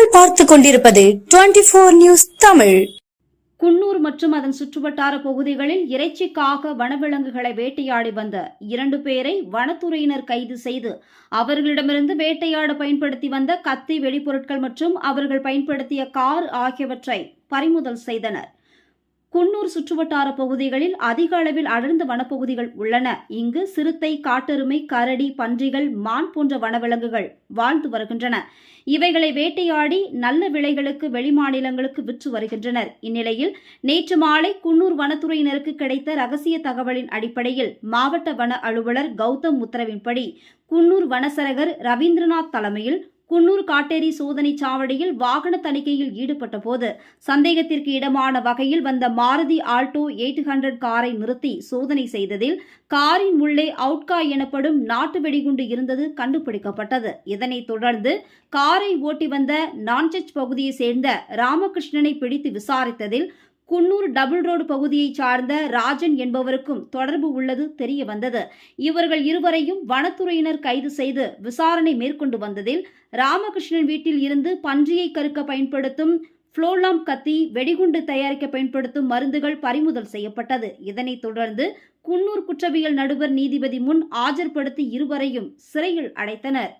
நீங்கள் பார்த்துக் கொண்டிருப்பது 24 நியூஸ் தமிழ். குன்னூர் மற்றும் அதன் சுற்றுவட்டார பகுதிகளில் இறைச்சிக்காக வனவிலங்குகளை வேட்டையாடி வந்த 2 பேரை வனத்துறையினர் கைது செய்து அவர்களிடமிருந்து வேட்டையாட பயன்படுத்தி வந்த கத்தி, வெடிபொருட்கள் மற்றும் அவர்கள் பயன்படுத்திய கார் ஆகியவற்றை பறிமுதல் செய்தனர். குன்னூர் சுற்றுவட்டார பகுதிகளில் அதிக அளவில் அடர்ந்த வனப்பகுதிகள் உள்ளன. இங்கு சிறுத்தை, காட்டெருமை, கரடி, பன்றிகள், மான் போன்ற வனவிலங்குகள் வாழ்ந்து வருகின்றன. இவைகளை வேட்டையாடி நல்ல விலைகளுக்கு வெளிமாநிலங்களுக்கு விற்று வருகின்றனர். இந்நிலையில் நேற்று மாலை குன்னூர் வனத்துறையினருக்கு கிடைத்த ரகசிய தகவலின் அடிப்படையில் மாவட்ட வன அலுவலர் கௌதம் உத்தரவின்படி குன்னூர் வனசரகர் ரவீந்திரநாத் தலைமையில் குன்னூர் காட்டேரி சோதனை சாவடியில் வாகன தணிக்கையில் ஈடுபட்ட போது சந்தேகத்திற்கு இடமான வகையில் வந்த மாருதி ஆல்டோ 800 காரை நிறுத்தி சோதனை செய்ததில் காரின் உள்ளே அவுட்கா எனப்படும் நாட்டு வெடிகுண்டு இருந்தது கண்டுபிடிக்கப்பட்டது. இதனைத் தொடர்ந்து காரை ஓட்டி வந்த நான்செச் பகுதியைச் சேர்ந்த ராமகிருஷ்ணனை பிடித்து விசாரித்ததில் குன்னூர் டபுள் ரோடு பகுதியைச் சார்ந்த ராஜன் என்பவருக்கும் தொடர்பு உள்ளது தெரிய வந்தது. இவர்கள் இருவரையும் வனத்துறையினர் கைது செய்து விசாரணை மேற்கொண்டு வந்ததில் ராமகிருஷ்ணன் வீட்டில் இருந்து பன்றியை கறுக்க பயன்படுத்தும் புளோலாம் கத்தி, வெடிகுண்டு தயாரிக்க பயன்படுத்தும் மருந்துகள் பறிமுதல் செய்யப்பட்டது. இதனைத் தொடர்ந்து குன்னூர் குற்றவியல் நடுவர் நீதிபதி முன் ஆஜர்படுத்தி இருவரையும் சிறையில் அடைத்தனர்.